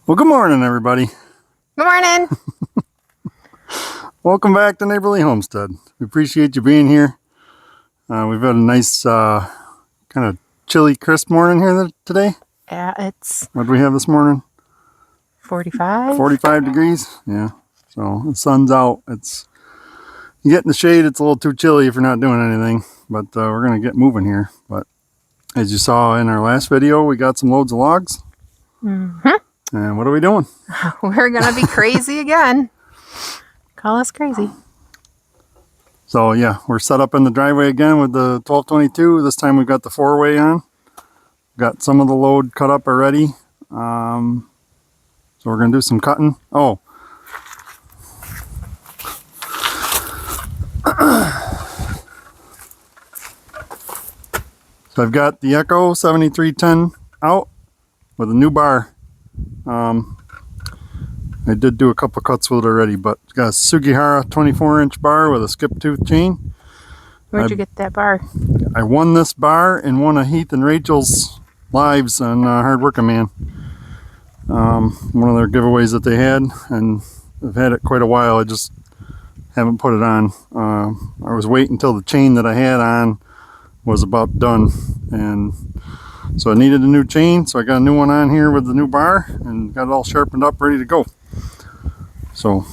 Well, good morning, everybody. Good morning. Welcome back to Neighborly Homestead. We appreciate you being here. We've had a nice, kind of chilly, crisp morning here today. Yeah, it's What do we have this morning? 45. 45 degrees. Yeah. So the sun's out. You get in the shade, it's a little too chilly if you're not doing anything. But we're going to get moving here. But as you saw in our last video, we got some loads of logs. Mm-hmm. And what are we doing? We're going to be crazy again. Call us crazy. So yeah, we're set up in the driveway again with the 1222. This time we've got the 4-way on. Got some of the load cut up already. So we're going to do some cutting. Oh. So I've got the Echo 7310 out with a new bar. I did do a couple cuts with it already, but it's got a Sugihara 24-inch bar with a skip tooth chain. Where'd you get that bar? I won this bar in one of Heath and Rachel's lives on Hard Working Man. One of their giveaways that they had, and I've had it quite a while. I just haven't put it on. I was waiting until the chain that I had on was about done, and so I needed a new chain, so I got a new one on here with the new bar and got it all sharpened up, ready to go. So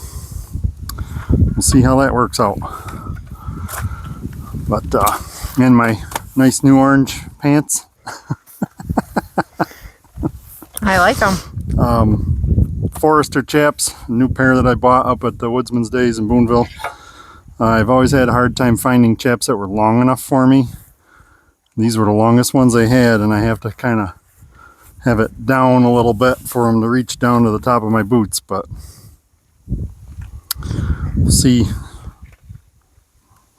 we'll see how that works out. But in my nice new orange pants. I like them. Forester chaps, a new pair that I bought up at the Woodsman's Days in Boonville. I've always had a hard time finding chaps that were long enough for me. These were the longest ones I had, and I have to kind of have it down a little bit for them to reach down to the top of my boots, but we'll see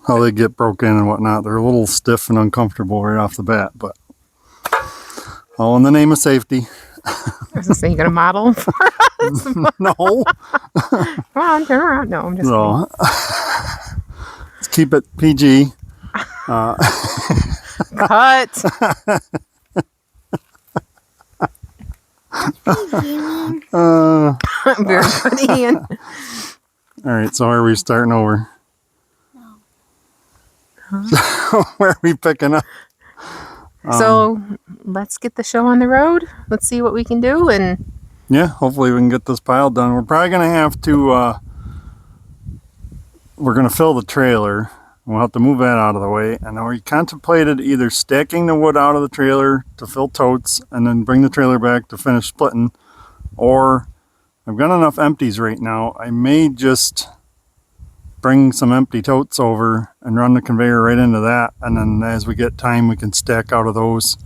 how they get broken and whatnot. They're a little stiff and uncomfortable right off the bat, but all in the name of safety. I was going to say, you going to model them for us? No. Come on, turn around. No, I'm just So, let's keep it PG. Cut. Very funny, Ian. All right, so are we starting over? No. So where are we picking up? So let's get the show on the road. Let's see what we can do, and yeah, hopefully we can get this pile done. We're probably going to have to, we're going to fill the trailer. We'll have to move that out of the way. And then we contemplated either stacking the wood out of the trailer to fill totes and then bring the trailer back to finish splitting. Or I've got enough empties right now. I may just bring some empty totes over and run the conveyor right into that. And then as we get time, we can stack out of those.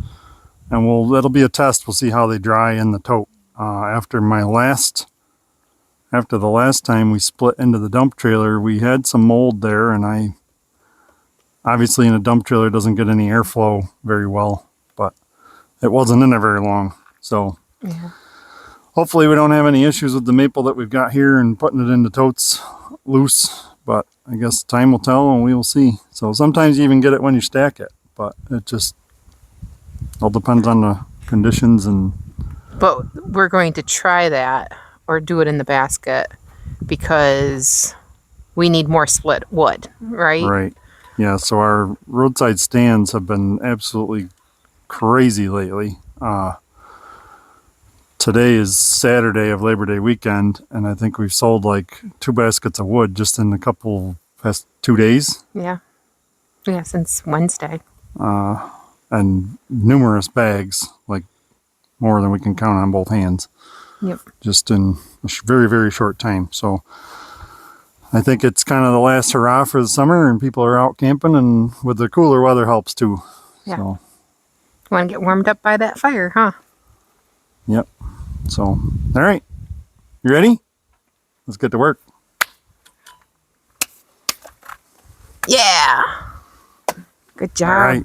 And it'll be a test. We'll see how they dry in the tote. After the last time we split into the dump trailer, we had some mold there, and obviously in a dump trailer it doesn't get any airflow very well, but it wasn't in there very long. So yeah. Hopefully we don't have any issues with the maple that we've got here and putting it into totes loose, but I guess time will tell and we will see. So sometimes you even get it when you stack it, but it just all depends on the conditions. But we're going to try that or do it in the basket because we need more split wood, right? Right. Yeah, so our roadside stands have been absolutely crazy lately. Today is Saturday of Labor Day weekend, and I think we've sold like 2 baskets of wood just in past 2 days. Yeah. Yeah, since Wednesday. And numerous bags, like more than we can count on both hands. Yep. Just in a very, very short time. So I think it's kind of the last hurrah for the summer, and people are out camping, and with the cooler weather helps too. Yeah. So, want to get warmed up by that fire, huh? yep. So, all right. You ready? Let's get to work. Yeah. Good job. All right.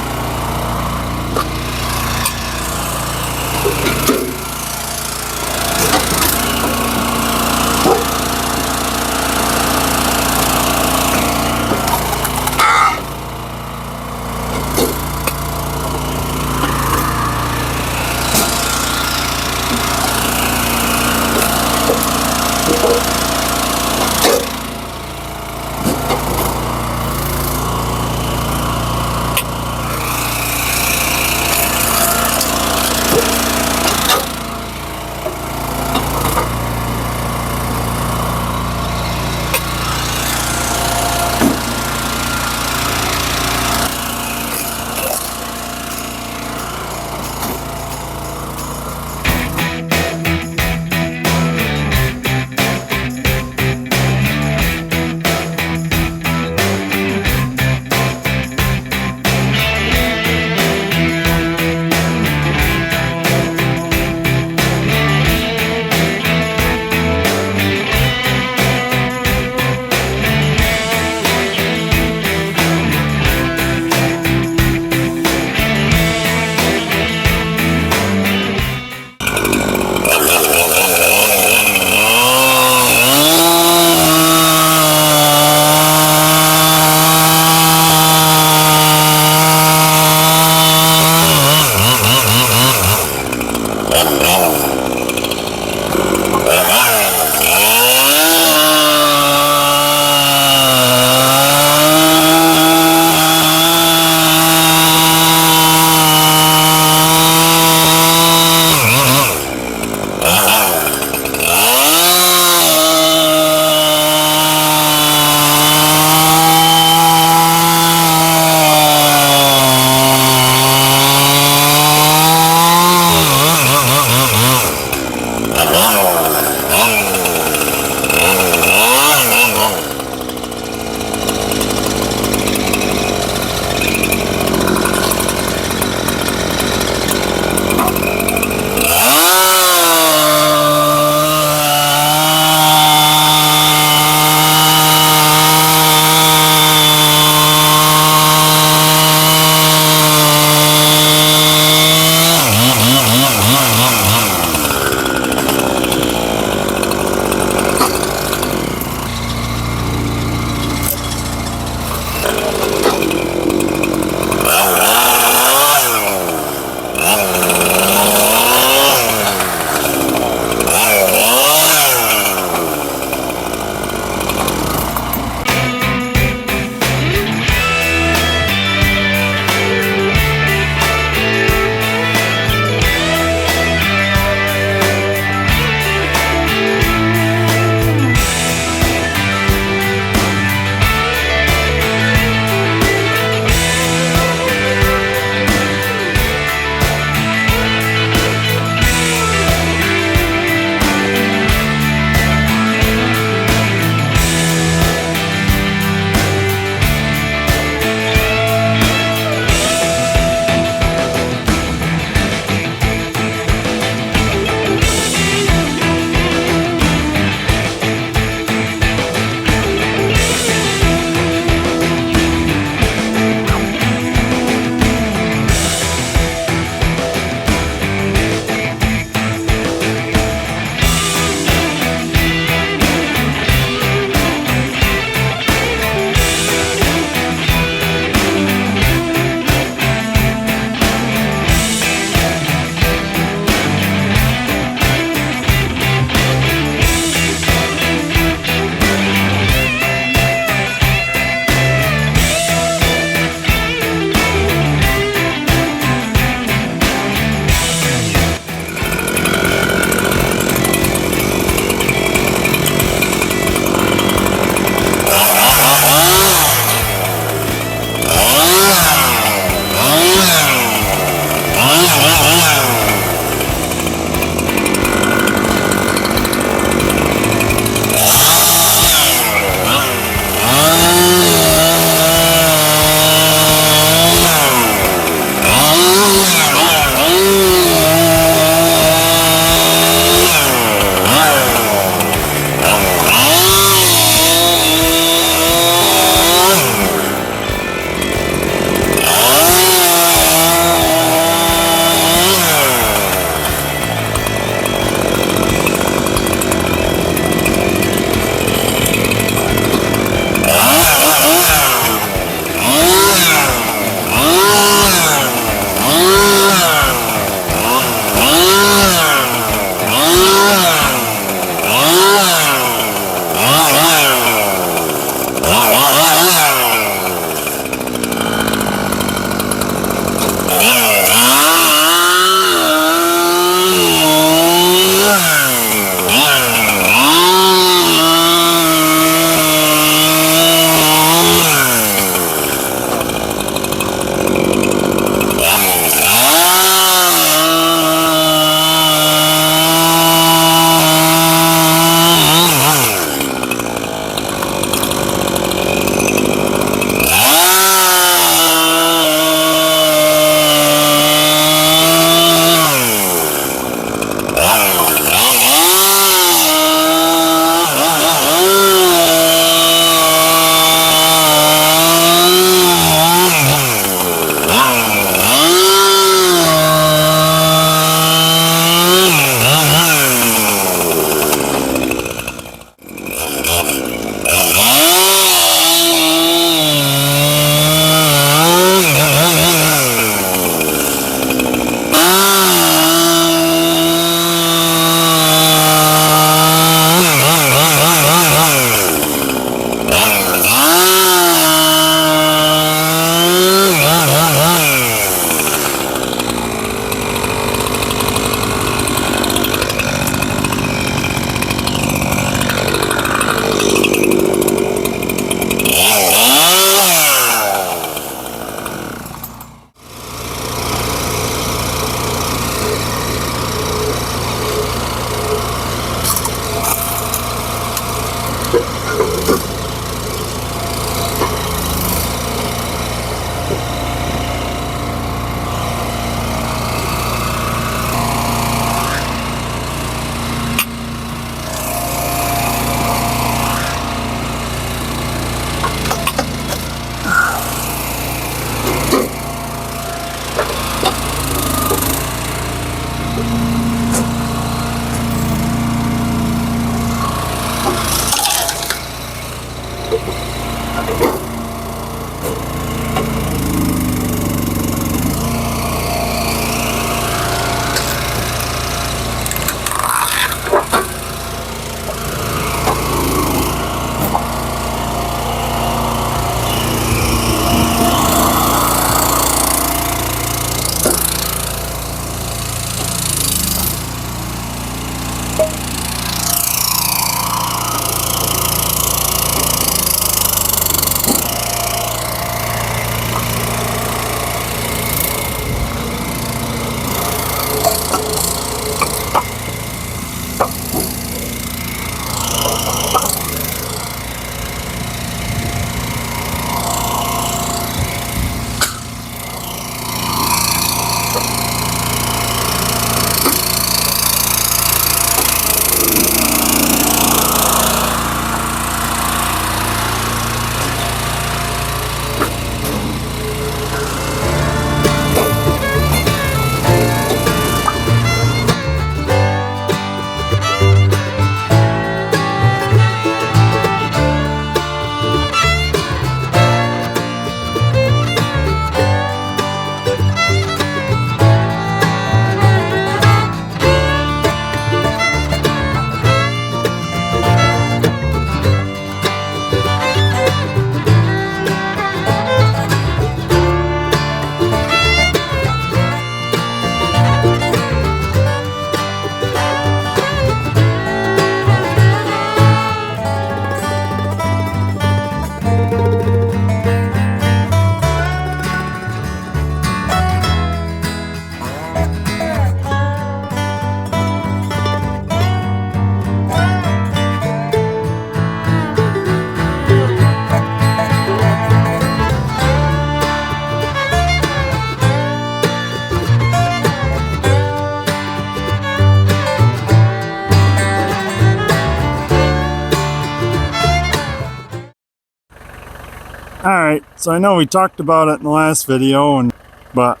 Alright, so I know we talked about it in the last video, but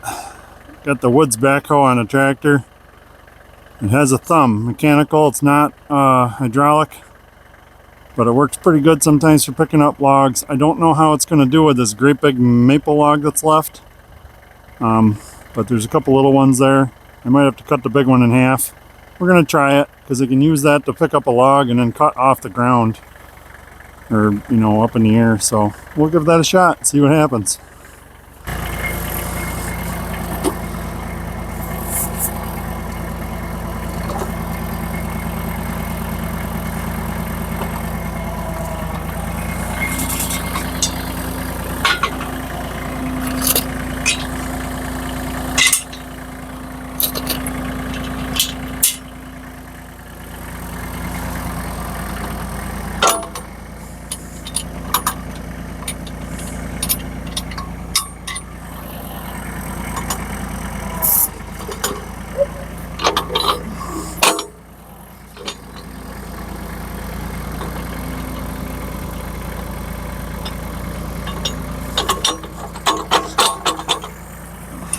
got the Woods backhoe on a tractor. It has a thumb, mechanical, it's not hydraulic, but it works pretty good sometimes for picking up logs. I don't know how it's going to do with this great big maple log that's left, but there's a couple little ones there. I might have to cut the big one in half. We're going to try it because I can use that to pick up a log and then cut off the ground, or you know, up in the air. So we'll give that a shot, see what happens.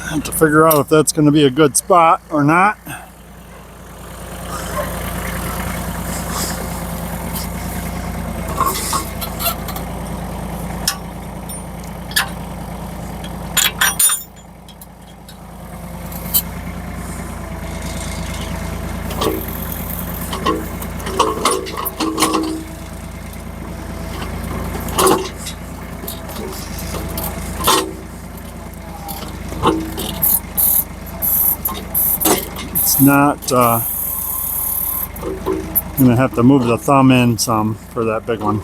Have to figure out if that's going to be a good spot or not. Not gonna have to move the thumb in some for that big one.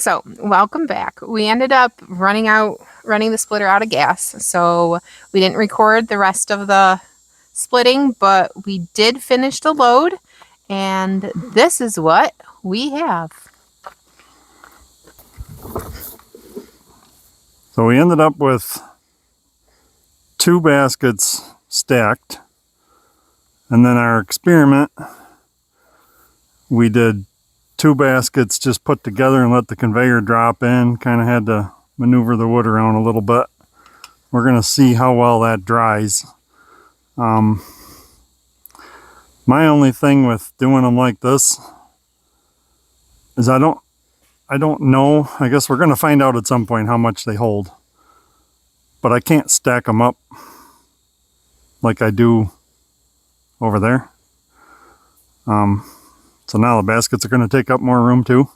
So, welcome back. We ended up running the splitter out of gas. So, we didn't record the rest of the splitting, but we did finish the load. And this is what we have. So we ended up with 2 baskets stacked. And then our experiment, we did 2 baskets just put together and let the conveyor drop in. Kind of had to maneuver the wood around a little bit. We're going to see how well that dries. My only thing with doing them like this is I don't know. I guess we're going to find out at some point how much they hold. But I can't stack them up like I do over there. So now the baskets are going to take up more room too.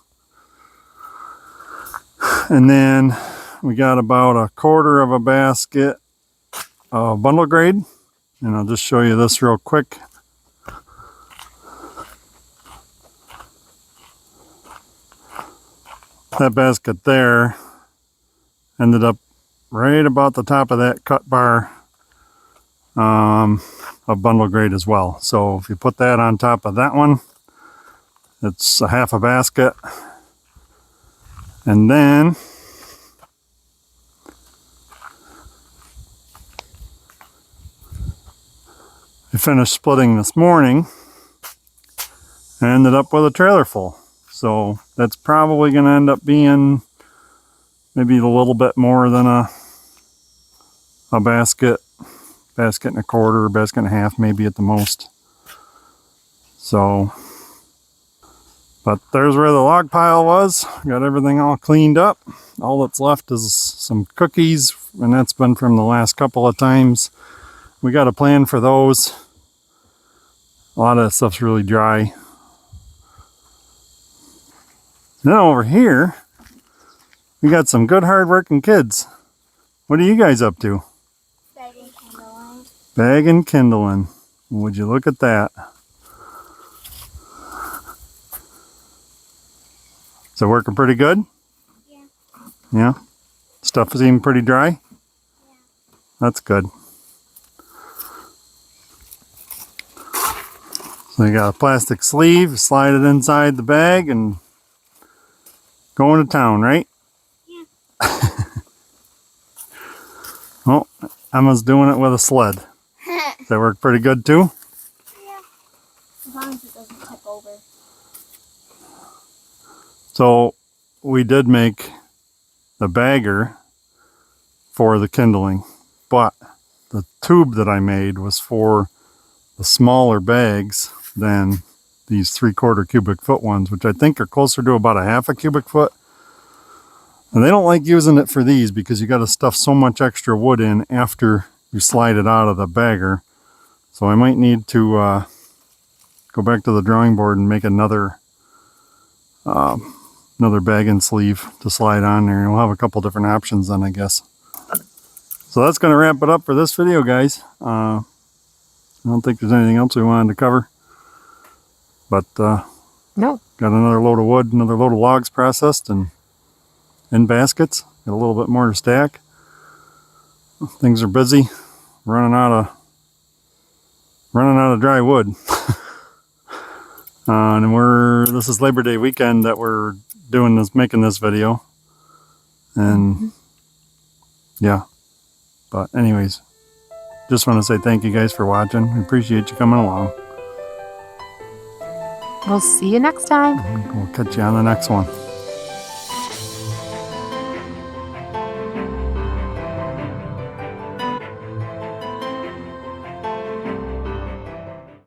And then we got about 1/4 of a basket of bundle grade. And I'll just show you this real quick. That basket there ended up right about the top of that cut bar of bundle grade as well. So if you put that on top of that one, it's a half a basket. And then I finished splitting this morning and ended up with a trailer full. So that's probably going to end up being maybe a little bit more than a basket and 1/4, basket and a half maybe at the most. So, but there's where the log pile was. Got everything all cleaned up. All that's left is some cookies, and that's been from the last couple of times. We got a plan for those. A lot of that stuff's really dry. Then over here, we got some good hard-working kids. What are you guys up to? Baggin Kindling. Baggin Kindling. Would you look at that? Is it working pretty good? Yeah. Yeah? Stuff is even pretty dry? Yeah. That's good. So you got a plastic sleeve, slide it inside the bag and going to town, right? Yeah. Oh, Emma's doing it with a sled. Does that work pretty good too? Yeah. As long as it doesn't tip over. So we did make the bagger for the kindling, but the tube that I made was for the smaller bags than these 3/4 cubic foot ones, which I think are closer to about a half a cubic foot. And they don't like using it for these because you got to stuff so much extra wood in after you slide it out of the bagger. So I might need to go back to the drawing board and make another bagging sleeve to slide on there. And we'll have a couple different options then, I guess. So that's going to wrap it up for this video, guys. I don't think there's anything else we wanted to cover. But No. got another load of wood, another load of logs processed and in baskets. Got a little bit more to stack. Things are busy. Running out of dry wood. And this is Labor Day weekend that we're making this video. And yeah. But anyways, just want to say thank you guys for watching. We appreciate you coming along. We'll see you next time. We'll catch you on the next one.